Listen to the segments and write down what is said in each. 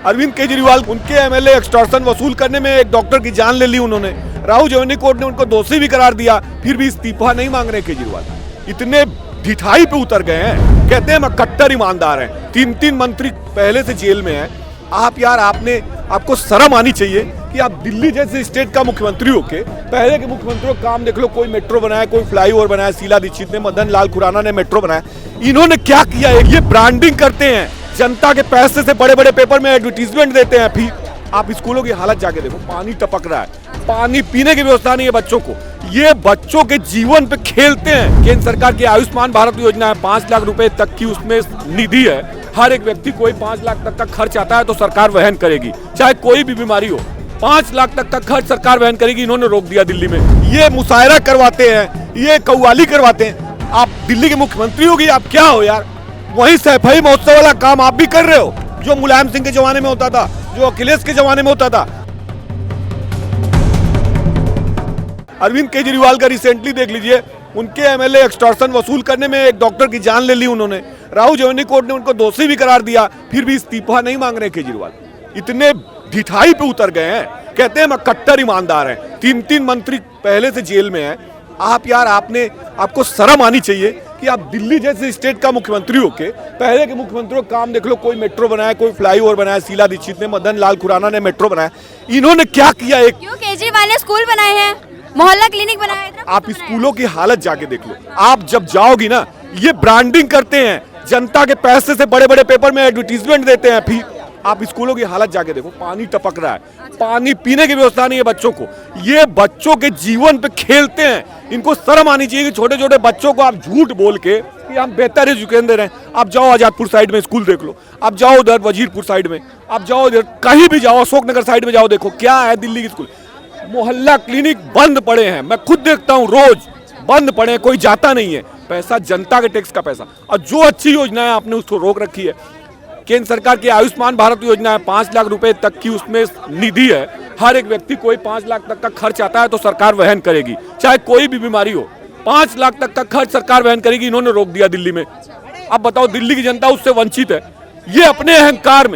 अरविंद केजरीवाल उनके MLA extortion वसूल करने में एक डॉक्टर की जान ले ली उन्होंने। राहुल जवेनी कोर्ट ने उनको दोषी भी करार दिया, फिर भी इस्तीफा नहीं मांग रहे केजरीवाल। इतने ढिठाई पे उतर गए हैं, कहते हैं मैं कट्टर ईमानदार हैं। 3 मंत्री पहले से जेल में हैं। आप यार आपको शर्म आनी चाहिए कि आप दिल्ली जैसे स्टेट का मुख्यमंत्री होके पहले के मुख्यमंत्रियों का काम देख लो। कोई मेट्रो बनाया, कोई फ्लाईओवर बनाया, शीला दीक्षित ने, मदन लाल खुराना ने मेट्रो बनाया। इन्होंने क्या किया है? ये ब्रांडिंग करते हैं, जनता के पैसे से बड़े बड़े पेपर में एडवर्टीजमेंट देते हैं। फिर आप स्कूलों की हालत जाके देखो, पानी टपक रहा है, पानी पीने की व्यवस्था नहीं है बच्चों को। ये बच्चों के जीवन पे खेलते हैं। केंद्र सरकार की आयुष्मान भारत योजना है, 5 लाख रुपए तक की उसमें निधि है। हर एक व्यक्ति कोई 5 लाख तक का खर्च आता है तो सरकार वहन करेगी, चाहे कोई भी बीमारी हो। 5 लाख तक का खर्च सरकार वहन करेगी। इन्होंने रोक दिया दिल्ली में। ये मुशायरा करवाते हैं, ये कव्वाली करवाते हैं। आप दिल्ली के मुख्यमंत्री होगी, आप क्या हो यार? वही सैफई महोत्सव वाला काम आप भी कर रहे हो, जो मुलायम सिंह के जमाने में होता था, जो अखिलेश के जमाने में होता था। अरविंद केजरीवाल का रिसेंटली देख लीजिए, उनके एमएलए एक्सटॉर्शन वसूल करने में एक डॉक्टर की जान ले ली उन्होंने। राहुल जवेनी कोर्ट ने उनको दोषी भी करार दिया, फिर भी इस्तीफा नहीं मांग रहे केजरीवाल। इतने ढिठाई पे उतर गए हैं, कहते हैं मैं कट्टर ईमानदार हैं। 3 मंत्री पहले से जेल में हैं। आप यार आपको शर्म आनी चाहिए कि आप दिल्ली जैसे स्टेट का मुख्यमंत्री होके पहले के मुख्यमंत्रियों का काम देख लो। कोई मेट्रो बनाया, कोई फ्लाईओवर बनाया, शीला दीक्षित ने, मदन लाल खुराना ने मेट्रो बनाया। इन्होंने क्या किया? क्यों केजरीवाल ने स्कूल बनाए हैं, मोहल्ला क्लिनिक बनाया है। आप स्कूलों की हालत जाके देख लो। आप जब जाओगी ना, ये ब्रांडिंग करते हैं, जनता के पैसे से बड़े बड़े पेपर में एडवर्टीजमेंट देते हैं। फिर आप स्कूलों की हालत जाके देखो, पानी टपक रहा है, पानी पीने की व्यवस्था नहीं है बच्चों को। ये बच्चों के जीवन पे खेलते हैं। इनको शर्म आनी चाहिए कि छोटे छोटे बच्चों को आप झूठ बोल के कि हम बेहतर एजुकेशन दे रहे हैं। आप जाओ आजादपुर साइड में स्कूल देख लो, आप जाओ उधर वजीरपुर साइड में, आप जाओ उधर कहीं भी जाओ, अशोकनगर साइड में जाओ, देखो क्या है दिल्ली की स्कूल। मोहल्ला क्लिनिक बंद पड़े हैं, मैं खुद देखता हूँ, रोज बंद पड़े हैं, कोई जाता नहीं है। पैसा जनता के टैक्स का पैसा। और जो अच्छी योजना है आपने उसको रोक रखी है। केंद्र सरकार की आयुष्मान भारत योजना है, 5 लाख रुपए तक की उसमें निधि है। हर एक व्यक्ति कोई 5 लाख तक का खर्च आता है तो सरकार वहन करेगी, चाहे कोई भी बीमारी हो। 5 लाख तक का खर्च सरकार वहन करेगी। इन्होंने रोक दिया दिल्ली में। अब बताओ, दिल्ली की जनता उससे वंचित है। ये अपने अहंकार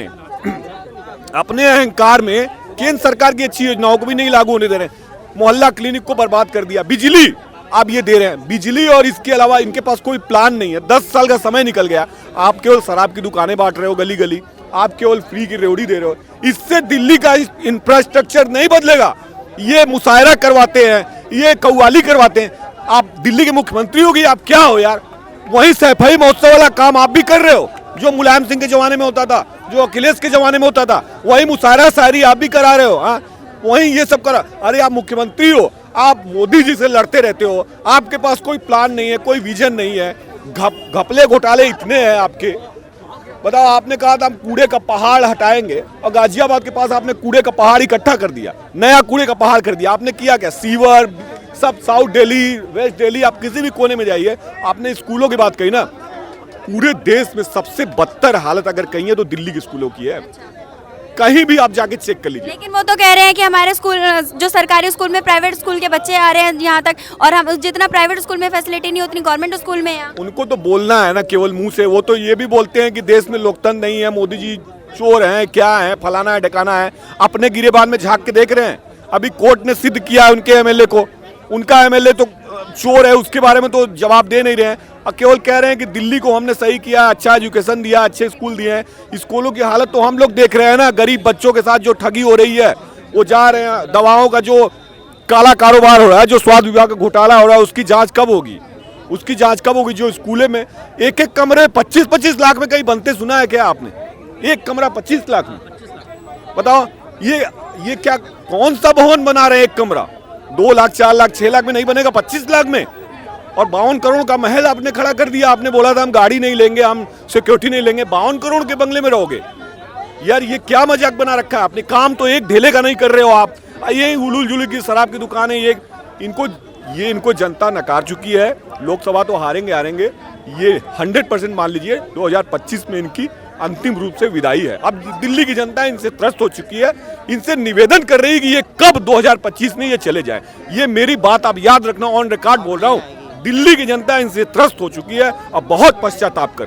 में केंद्र सरकार की अच्छी योजनाओं को भी नहीं लागू होने दे रहे हैं। मोहल्ला क्लिनिक को बर्बाद कर दिया। बिजली आप ये दे रहे हैं, बिजली, और इसके अलावा इनके पास कोई प्लान नहीं है। 10 साल का समय निकल गया। आप केवल शराब की दुकानें बांट रहे हो गली गली, आप केवल फ्री की रेवड़ी दे रहे हो। इससे दिल्ली का इंफ्रास्ट्रक्चर नहीं बदलेगा। ये मुशायरा करवाते हैं, ये कव्वाली करवाते हैं। आप दिल्ली के मुख्यमंत्री होगी, आप क्या हो यार? वही सैफई महोत्सव वाला काम आप भी कर रहे हो, जो मुलायम सिंह के जमाने में होता था, जो अखिलेश के जमाने में होता था। वही मुशायरा शायरी आप भी करा रहे हो। हाँ, वही ये सब करा। अरे आप मुख्यमंत्री हो, आप मोदी जी से लड़ते रहते हो। आपके पास कोई प्लान नहीं है, कोई विजन नहीं है। घपले घोटाले इतने हैं आपके। बताओ, आपने कहा था हम कूड़े का पहाड़ हटाएंगे, और गाजियाबाद के पास आपने कूड़े का पहाड़ इकट्ठा कर दिया, नया कूड़े का पहाड़ कर दिया। आपने किया क्या? सीवर सब, साउथ दिल्ली, वेस्ट दिल्ली, आप किसी भी कोने में जाइए। आपने स्कूलों की बात कही ना, पूरे देश में सबसे बदतर हालत अगर कहीं है तो दिल्ली के स्कूलों की है। कहीं भी आप जाके चेक कर लीजिए। लेकिन वो तो कह रहे हैं कि हमारे स्कूल, जो सरकारी स्कूल में प्राइवेट स्कूल के बच्चे आ रहे हैं यहाँ तक, और हम जितना प्राइवेट स्कूल में फैसिलिटी नहीं उतनी गवर्नमेंट स्कूल में है। उनको तो बोलना है ना केवल मुंह से। वो तो ये भी बोलते हैं कि देश में लोकतंत्र नहीं है, मोदी जी चोर हैं, क्या है, फलाना है, ढकाना है। अपने गिरेबान में झांक के देख रहे हैं। अभी कोर्ट ने सिद्ध किया है उनके एमएलए को, उनका एमएलए तो चोर है, उसके बारे में तो जवाब दे नहीं रहे हैं। और केवल कह रहे हैं कि दिल्ली को हमने सही किया, अच्छा एजुकेशन दिया, अच्छे स्कूल दिए हैं। स्कूलों की हालत तो हम लोग देख रहे हैं ना। गरीब बच्चों के साथ जो ठगी हो रही है, वो जा रहे हैं। दवाओं का जो काला कारोबार हो रहा है, जो स्वास्थ्य विभाग का घोटाला हो रहा है, उसकी जांच कब होगी? उसकी जांच कब होगी? जो स्कूलों में एक कमरे 25-25 लाख में कहीं बनते सुना है क्या आपने? एक कमरा 25 लाख में। बताओ, ये क्या, कौन सा भवन बना रहे हैं? एक कमरा 2 लाख, 4 लाख, 6 लाख में नहीं बनेगा, 25 लाख में। और 52 करोड़ का महल आपने खड़ा कर दिया। आपने बोला था हम गाड़ी नहीं लेंगे, हम सिक्योरिटी नहीं लेंगे, 52 करोड़ के बंगले में रहोगे। यार ये क्या मजाक बना रखा है आपने? काम तो एक ढेले का नहीं कर रहे हो आप। ये उलूल जुलूल की शराब की दुकान है, इनको जनता नकार चुकी है। लोकसभा तो हारेंगे। ये 100% मान लीजिए 2025 में इनकी अंतिम रूप से विदाई है। अब दिल्ली की जनता इनसे त्रस्त हो चुकी है। इनसे निवेदन कर रही है कि ये कब 2025 में ये चले जाए। ये मेरी बात आप याद रखना, ऑन रिकॉर्ड बोल रहा हूँ। दिल्ली की जनता इनसे त्रस्त हो चुकी है और बहुत पश्चाताप कर